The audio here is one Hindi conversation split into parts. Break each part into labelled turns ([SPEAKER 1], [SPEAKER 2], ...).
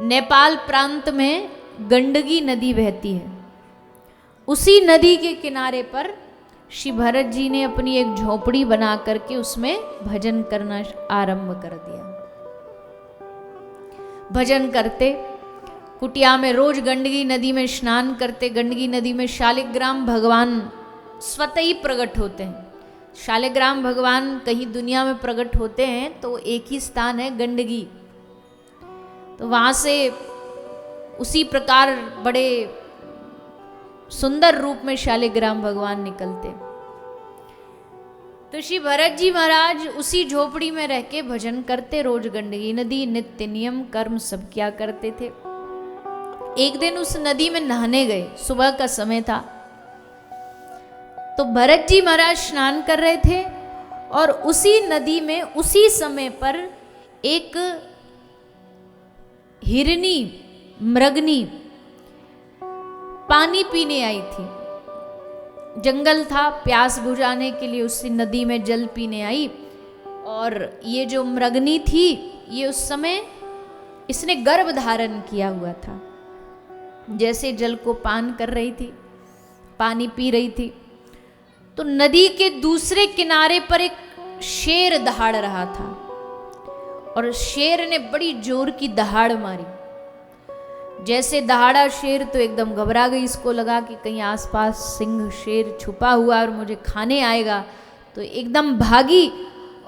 [SPEAKER 1] नेपाल प्रांत में गंडकी नदी बहती है। उसी नदी के किनारे पर श्री भरत जी ने अपनी एक झोपड़ी बना करके उसमें भजन करना आरंभ कर दिया। भजन करते, कुटिया में रोज गंडकी नदी में स्नान करते। गंडकी नदी में शालिग्राम भगवान स्वतः ही प्रकट होते हैं। शालिग्राम भगवान कहीं दुनिया में प्रकट होते हैं तो एक ही स्थान है गंडकी। तो वहाँ से उसी प्रकार बड़े सुंदर रूप में शालिग्राम भगवान निकलते। तो श्री भरत जी महाराज उसी झोपड़ी में रह के भजन करते। रोज गंडकी नदी नित्य नियम कर्म सब क्या करते थे। एक दिन उस नदी में नहाने गए, सुबह का समय था। तो भरत जी महाराज स्नान कर रहे थे और उसी नदी में उसी समय पर एक हिरनी मृगनी पानी पीने आई थी। जंगल था, प्यास बुझाने के लिए उसी नदी में जल पीने आई। और ये जो मृगनी थी, ये उस समय इसने गर्भ धारण किया हुआ था। जैसे जल को पान कर रही थी, पानी पी रही थी, तो नदी के दूसरे किनारे पर एक शेर दहाड़ रहा था। और शेर ने बड़ी जोर की दहाड़ मारी। जैसे दहाड़ा शेर तो एकदम घबरा गई। इसको लगा कि कहीं आसपास सिंह शेर छुपा हुआ और मुझे खाने आएगा, तो एकदम भागी।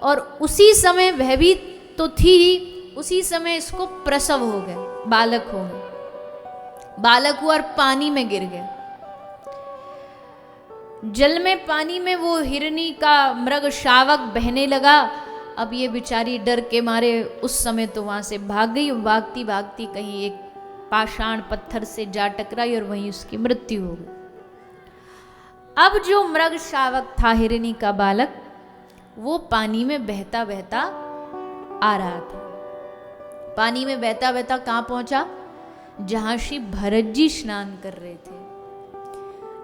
[SPEAKER 1] और उसी समय वह भी तो थी ही, उसी समय इसको प्रसव हो गए, बालक हो गए। बालक हुआ और पानी में गिर गया। जल में, पानी में वो हिरनी का मृग शावक बहने लगा। अब ये बेचारी डर के मारे उस समय तो वहां से भाग गई। भागती भागती कहीं एक पाषाण पत्थर से जा टकराई और वहीं उसकी मृत्यु हो गई। अब जो मृग शावक था, हिरनी का बालक, वो पानी में बहता बहता आ रहा था। पानी में बहता बहता कहाँ पहुंचा? जहां श्री भरत जी स्नान कर रहे थे।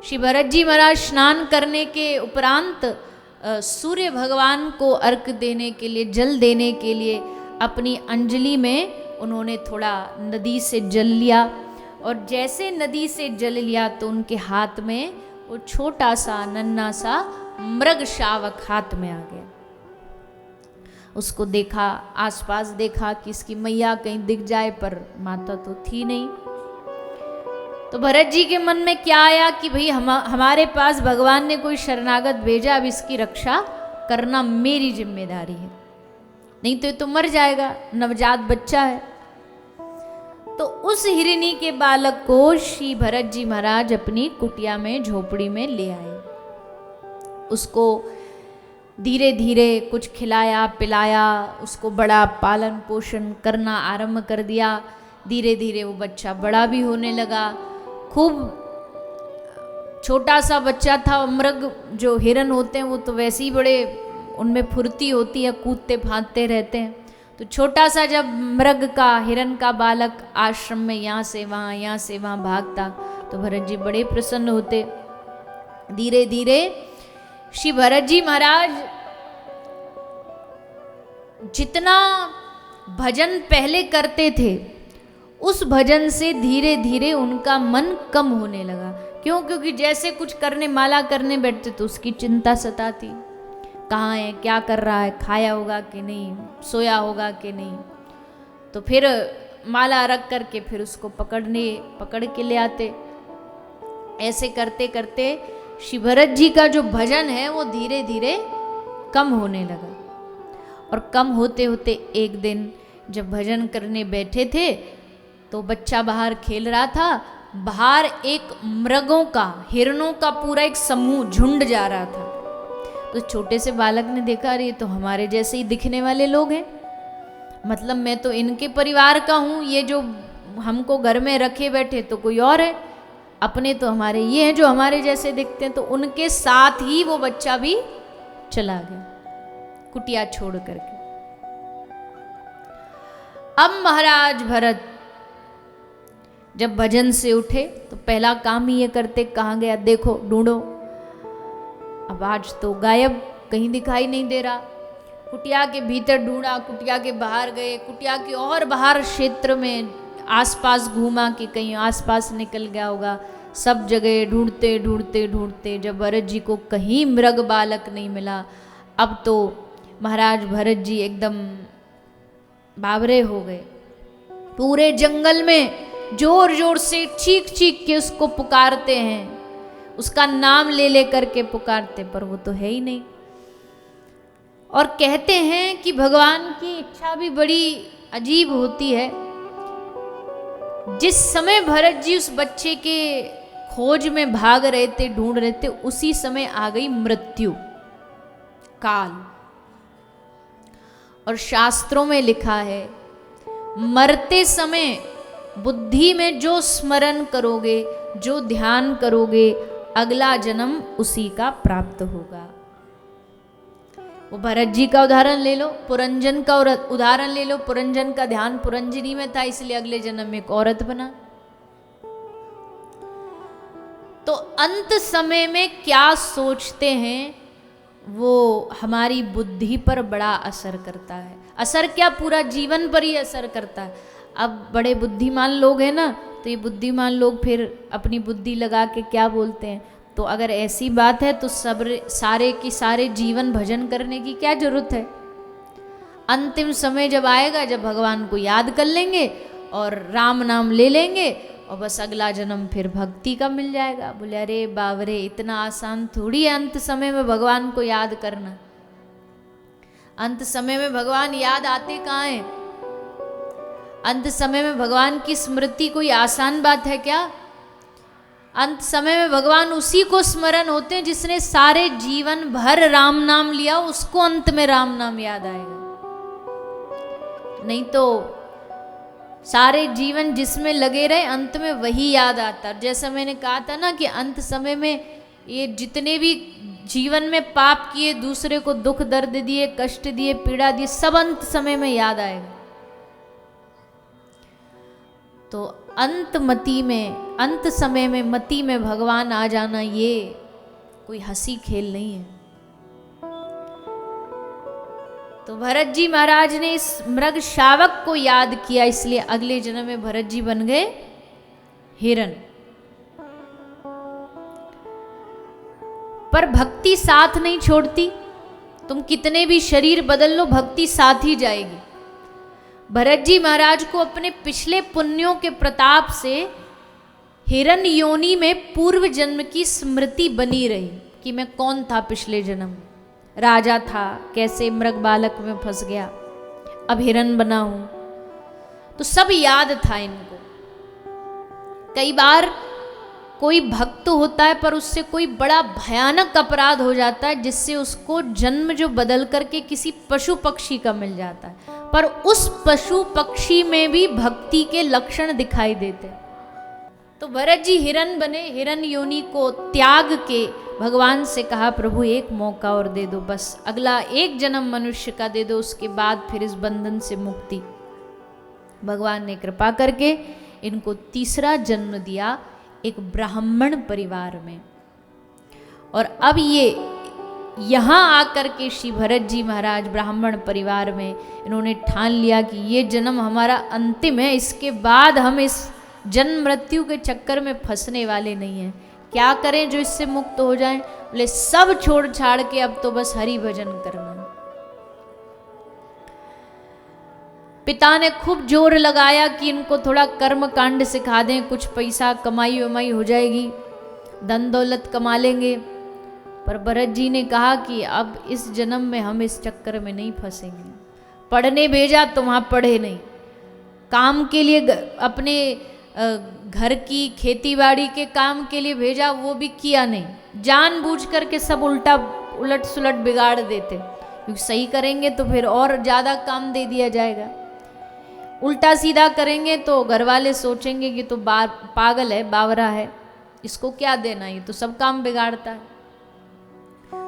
[SPEAKER 1] श्री भरत जी महाराज स्नान करने के उपरांत सूर्य भगवान को अर्घ देने के लिए, जल देने के लिए अपनी अंजलि में उन्होंने थोड़ा नदी से जल लिया। और जैसे नदी से जल लिया तो उनके हाथ में वो छोटा सा नन्हा सा मृग शावक हाथ में आ गया। उसको देखा, आसपास देखा कि इसकी मैया कहीं दिख जाए, पर माता तो थी नहीं। तो भरत जी के मन में क्या आया कि भाई हमारे पास भगवान ने कोई शरणागत भेजा, अब इसकी रक्षा करना मेरी जिम्मेदारी है, नहीं तो ये तो मर जाएगा, नवजात बच्चा है। तो उस हिरनी के बालक को श्री भरत जी महाराज अपनी कुटिया में, झोपड़ी में ले आए। उसको धीरे धीरे कुछ खिलाया पिलाया, उसको बड़ा पालन पोषण करना आरंभ कर दिया। धीरे धीरे वो बच्चा बड़ा भी होने लगा। खूब छोटा सा बच्चा था। मृग जो हिरन होते हैं वो तो वैसे ही बड़े, उनमें फुर्ती होती है, कूदते फांदते रहते हैं। तो छोटा सा जब मृग का, हिरन का बालक आश्रम में यहाँ से वहाँ, यहाँ से वहाँ भागता, तो भरत जी बड़े प्रसन्न होते। धीरे धीरे श्री भरत जी महाराज जितना भजन पहले करते थे, उस भजन से धीरे धीरे उनका मन कम होने लगा। क्यों? क्योंकि जैसे कुछ करने, माला करने बैठते तो उसकी चिंता सताती, कहाँ है, क्या कर रहा है, खाया होगा कि नहीं, सोया होगा कि नहीं। तो फिर माला रख करके फिर उसको पकड़ के ले आते। ऐसे करते करते श्री भरत जी का जो भजन है वो धीरे धीरे कम होने लगा। और कम होते होते एक दिन जब भजन करने बैठे थे तो बच्चा बाहर खेल रहा था। बाहर एक मृगों का, हिरणों का पूरा एक समूह, झुंड जा रहा था। तो छोटे से बालक ने देखा, अरे ये तो हमारे जैसे ही दिखने वाले लोग हैं, मतलब मैं तो इनके परिवार का हूँ, ये जो हमको घर में रखे बैठे तो कोई और है, अपने तो हमारे ये हैं जो हमारे जैसे दिखते हैं। तो उनके साथ ही वो बच्चा भी चला गया, कुटिया छोड़ करके। अब महाराज भरत जब भजन से उठे तो पहला काम ही ये करते, कहाँ गया देखो, ढूंढो। अब आज तो गायब, कहीं दिखाई नहीं दे रहा। कुटिया के भीतर ढूंढा, कुटिया के बाहर गए, कुटिया के और बाहर क्षेत्र में आसपास घूमा कि कहीं आसपास निकल गया होगा। सब जगह ढूंढते ढूंढते ढूंढते जब भरत जी को कहीं मृग बालक नहीं मिला, अब तो महाराज भरत जी एकदम बावरे हो गए। पूरे जंगल में जोर जोर से चीख चीख के उसको पुकारते हैं, उसका नाम ले ले करके पुकारते, पर वो तो है ही नहीं। और कहते हैं कि भगवान की इच्छा भी बड़ी अजीब होती है। जिस समय भरत जी उस बच्चे के खोज में भाग रहे थे, ढूंढ रहे थे, उसी समय आ गई मृत्यु काल। और शास्त्रों में लिखा है, मरते समय बुद्धि में जो स्मरण करोगे, जो ध्यान करोगे, अगला जन्म उसी का प्राप्त होगा। वो भरत जी का उदाहरण ले लो, पुरंजन का उदाहरण ले लो। पुरंजन का ध्यान पुरंजनी में था, इसलिए अगले जन्म में एक औरत बना। तो अंत समय में क्या सोचते हैं वो हमारी बुद्धि पर बड़ा असर करता है। असर क्या, पूरा जीवन पर ही असर करता है। अब बड़े बुद्धिमान लोग हैं ना, तो ये बुद्धिमान लोग फिर अपनी बुद्धि लगा के क्या बोलते हैं, तो अगर ऐसी बात है तो सब सारे की सारे जीवन भजन करने की क्या जरूरत है। अंतिम समय जब आएगा, जब भगवान को याद कर लेंगे और राम नाम ले लेंगे और बस अगला जन्म फिर भक्ति का मिल जाएगा। बोले अरे बावरे, इतना आसान थोड़ी है अंत समय में भगवान को याद करना। अंत समय में भगवान याद आते कहाँ हैं? अंत समय में भगवान की स्मृति कोई आसान बात है क्या? अंत समय में भगवान उसी को स्मरण होते हैं जिसने सारे जीवन भर राम नाम लिया, उसको अंत में राम नाम याद आएगा। नहीं तो सारे जीवन जिसमें लगे रहे, अंत में वही याद आता। जैसा मैंने कहा था ना कि अंत समय में ये जितने भी जीवन में पाप किए, दूसरे को दुख दर्द दिए, कष्ट दिए, पीड़ा दी, सब अंत समय में याद आएगा। तो अंतमति में, अंत समय में मति में भगवान आ जाना, ये कोई हंसी खेल नहीं है। तो भरत जी महाराज ने इस मृग शावक को याद किया, इसलिए अगले जन्म में भरत जी बन गए हिरण। पर भक्ति साथ नहीं छोड़ती। तुम कितने भी शरीर बदल लो, भक्ति साथ ही जाएगी। भरत जी महाराज को अपने पिछले पुण्यों के प्रताप से हिरण योनि में पूर्व जन्म की स्मृति बनी रही कि मैं कौन था पिछले जन्म। राजा था, कैसे मृग बालक में फंस गया, अब हिरण बना हूं, तो सब याद था इनको। कई बार कोई भक्त होता है पर उससे कोई बड़ा भयानक अपराध हो जाता है, जिससे उसको जन्म जो बदल करके किसी पशु पक्षी का मिल जाता है, पर उस पशु पक्षी में भी भक्ति के लक्षण दिखाई देते। तो भरत जी हिरण बने, हिरण योनि को त्याग के भगवान से कहा, प्रभु एक मौका और दे दो, बस अगला एक जन्म मनुष्य का दे दो, उसके बाद फिर इस बंधन से मुक्ति। भगवान ने कृपा करके इनको तीसरा जन्म दिया एक ब्राह्मण परिवार में। और अब ये यहाँ आकर के श्री भरत जी महाराज ब्राह्मण परिवार में इन्होंने ठान लिया कि ये जन्म हमारा अंतिम है, इसके बाद हम इस जन्म मृत्यु के चक्कर में फंसने वाले नहीं हैं। क्या करें जो इससे मुक्त हो जाएं? बोले सब छोड़ छाड़ के अब तो बस हरि भजन करना। पिता ने खूब जोर लगाया कि इनको थोड़ा कर्म कांड सिखा दें, कुछ पैसा कमाई वमाई हो जाएगी, धन दौलत कमा लेंगे। पर भरत जी ने कहा कि अब इस जन्म में हम इस चक्कर में नहीं फंसेंगे। पढ़ने भेजा तो वहाँ पढ़े नहीं, काम के लिए अपने घर की खेतीबाड़ी के काम के लिए भेजा, वो भी किया नहीं। जानबूझ करके सब उल्टा उलट सुलट बिगाड़ देते, क्योंकि सही करेंगे तो फिर और ज़्यादा काम दे दिया जाएगा, उल्टा सीधा करेंगे तो घर वाले सोचेंगे कि तो पागल है, बावरा है, इसको क्या देना, ये तो सब काम बिगाड़ता है।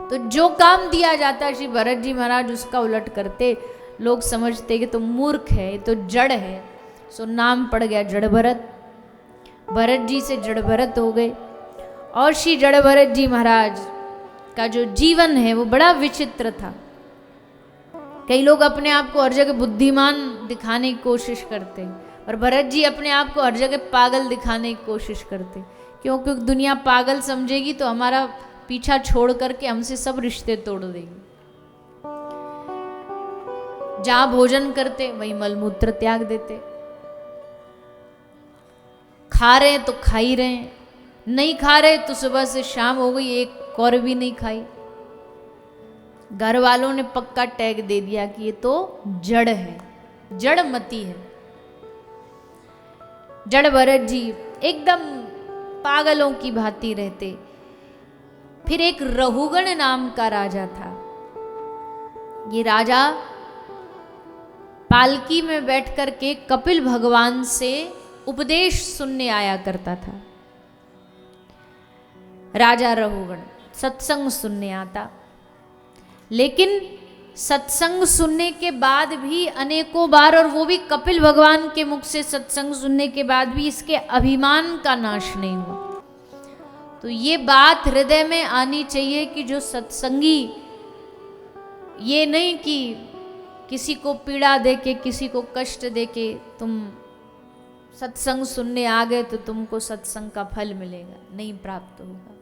[SPEAKER 1] तो जो काम दिया जाता है श्री भरत जी महाराज उसका उलट करते। लोग समझते कि तो मूर्ख है, ये तो जड़ है, सो नाम पड़ गया जड़ भरत। भरत जी से जड़ भरत हो गए। और श्री जड़ भरत जी महाराज का जो जीवन है वो बड़ा विचित्र था। कई लोग अपने आप को हर जगह बुद्धिमान दिखाने की कोशिश करते हैं, और भरत जी अपने आप को हर जगह पागल दिखाने की कोशिश करते, क्योंकि दुनिया पागल समझेगी तो हमारा पीछा छोड़ करके हमसे सब रिश्ते तोड़ देगी। जहां भोजन करते वहीं मलमूत्र त्याग देते, खा रहे तो खा ही रहे, नहीं खा रहे तो सुबह से शाम हो गई एक कौर भी नहीं खाई। घर वालों ने पक्का टैग दे दिया कि ये तो जड़ है, जड़ मती है। जड़ भरत जी एकदम पागलों की भांति रहते। फिर एक रहुगण नाम का राजा था। ये राजा पालकी में बैठ करके कपिल भगवान से उपदेश सुनने आया करता था। राजा रहुगण सत्संग सुनने आता, लेकिन सत्संग सुनने के बाद भी अनेकों बार, और वो भी कपिल भगवान के मुख से सत्संग सुनने के बाद भी इसके अभिमान का नाश नहीं हुआ। तो ये बात हृदय में आनी चाहिए कि जो सत्संगी, ये नहीं कि किसी को पीड़ा देके, किसी को कष्ट देके तुम सत्संग सुनने आ गए तो तुमको सत्संग का फल मिलेगा, नहीं प्राप्त होगा।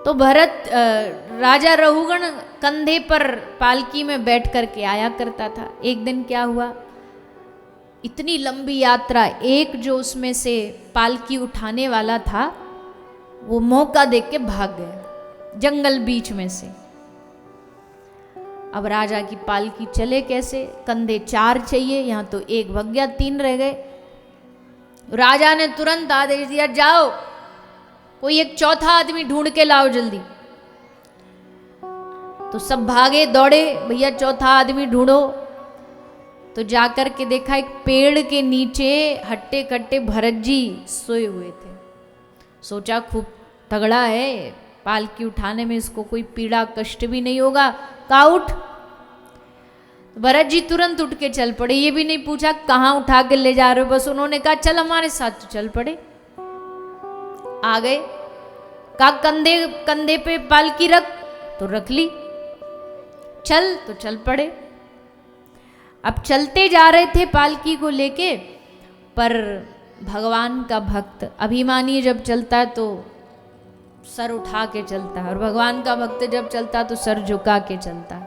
[SPEAKER 1] तो भरत राजा रहुगण कंधे पर पालकी में बैठ करके आया करता था। एक दिन क्या हुआ, इतनी लंबी यात्रा, एक जो उसमें से पालकी उठाने वाला था वो मौका देख के भाग गया जंगल बीच में से। अब राजा की पालकी चले कैसे, कंधे 4 चाहिए, यहां तो एक भग गया, 3 रह गए। राजा ने तुरंत आदेश दिया, जाओ कोई एक चौथा आदमी ढूंढ के लाओ जल्दी। तो सब भागे दौड़े, भैया चौथा आदमी ढूंढो। तो जाकर के देखा एक पेड़ के नीचे हट्टे कट्टे भरत जी सोए हुए थे। सोचा खूब तगड़ा है, पालकी उठाने में इसको कोई पीड़ा कष्ट भी नहीं होगा, का उठ। भरत जी तुरंत उठ के चल पड़े, ये भी नहीं पूछा कहाँ उठा के ले जा रहे हो, बस उन्होंने कहा चल हमारे साथ, तो चल पड़े। आ गए, कहा कंधे पे पालकी रख, तो रख ली, चल तो चल पड़े। अब चलते जा रहे थे पालकी को लेके, पर भगवान का भक्त अभिमानी जब चलता है तो सर उठा के चलता है, और भगवान का भक्त जब चलता तो सर झुका के चलता।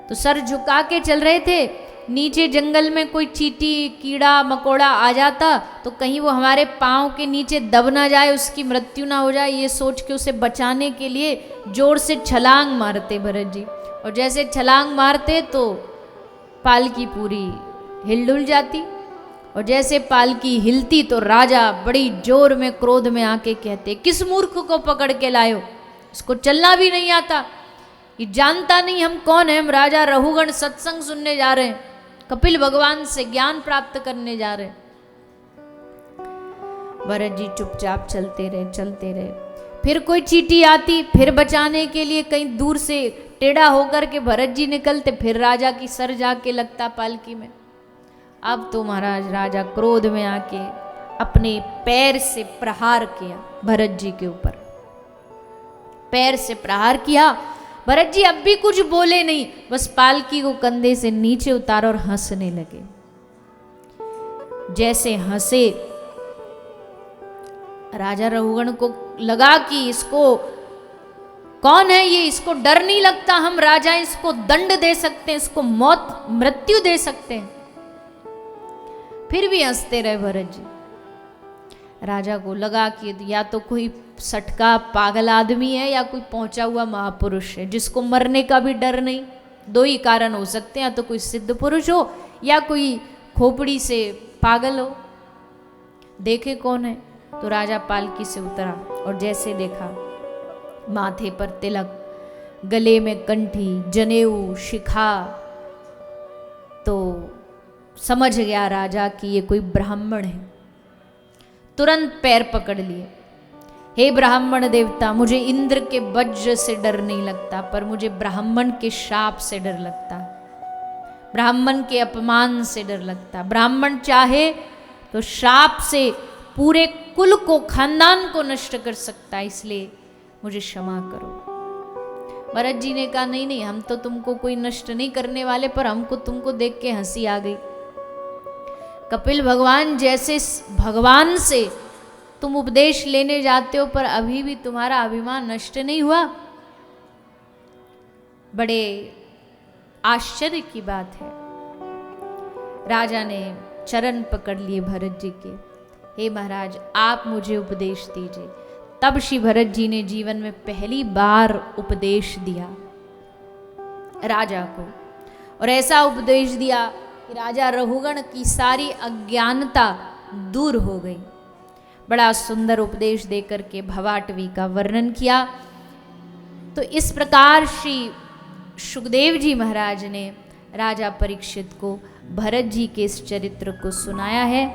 [SPEAKER 1] तो सर झुका के चल रहे थे, नीचे जंगल में कोई चींटी कीड़ा मकोड़ा आ जाता तो कहीं वो हमारे पाँव के नीचे दब ना जाए, उसकी मृत्यु ना हो जाए, ये सोच के उसे बचाने के लिए जोर से छलांग मारते भरत जी। और जैसे छलांग मारते तो पालकी पूरी हिलडुल जाती, और जैसे पालकी हिलती तो राजा बड़ी जोर में क्रोध में आके कहते, किस मूर्ख को पकड़ के लायो, इसको चलना भी नहीं आता, ये जानता नहीं हम कौन है, हम राजा रहुगण सत्संग सुनने जा रहे हैं, कपिल भगवान से ज्ञान प्राप्त करने जा रहे हैं। भरत जी चुपचाप चलते रहे। फिर कोई चींटी आती, फिर बचाने के लिए कहीं दूर से टेढ़ा होकर के भरत जी निकलते, फिर राजा की सर जाके लगता पालकी में। अब तो महाराज राजा क्रोध में आके अपने पैर से प्रहार किया भरत जी के ऊपर, पैर से प्रहार किया। भरत जी अब भी कुछ बोले नहीं, बस पालकी को कंधे से नीचे उतारा और हंसने लगे। जैसे हंसे, राजा रहुगण को लगा कि इसको कौन है ये, इसको डर नहीं लगता, हम राजा इसको दंड दे सकते हैं, इसको मौत मृत्यु दे सकते हैं। फिर भी हंसते रहे भरत जी। राजा को लगा कि या तो कोई सटका पागल आदमी है या कोई पहुंचा हुआ महापुरुष है जिसको मरने का भी डर नहीं। 2 ही कारण हो सकते हैं, या तो कोई सिद्ध पुरुष हो या कोई खोपड़ी से पागल हो। देखे कौन है, तो राजा पालकी से उतरा और जैसे देखा माथे पर तिलक, गले में कंठी, जनेऊ, शिखा, तो समझ गया राजा कि ये कोई ब्राह्मण है। तुरंत पैर पकड़ लिए, हे ब्राह्मण देवता, मुझे इंद्र के वज्र से डर नहीं लगता, पर मुझे ब्राह्मण के शाप से डर लगता, ब्राह्मण के अपमान से डर लगता। ब्राह्मण चाहे तो शाप से पूरे कुल को, खानदान को नष्ट कर सकता है, इसलिए मुझे क्षमा करो। भरत जी ने कहा नहीं नहीं, हम तो तुमको कोई नष्ट नहीं करने वाले, पर हमको तुमको देख के हंसी आ गई। कपिल भगवान जैसे भगवान से तुम उपदेश लेने जाते हो, पर अभी भी तुम्हारा अभिमान नष्ट नहीं हुआ। बड़े आश्चर्य की बात है। राजा ने चरण पकड़ लिए भरत जी के, हे महाराज आप मुझे उपदेश दीजिए। तब श्री भरत जी ने जीवन में पहली बार उपदेश दिया राजा को, और ऐसा उपदेश दिया कि राजा रघुगण की सारी अज्ञानता दूर हो गई। बड़ा सुंदर उपदेश देकर के भवाटवी का वर्णन किया। तो इस प्रकार श्री सुखदेव जी महाराज ने राजा परीक्षित को भरत जी के इस चरित्र को सुनाया है।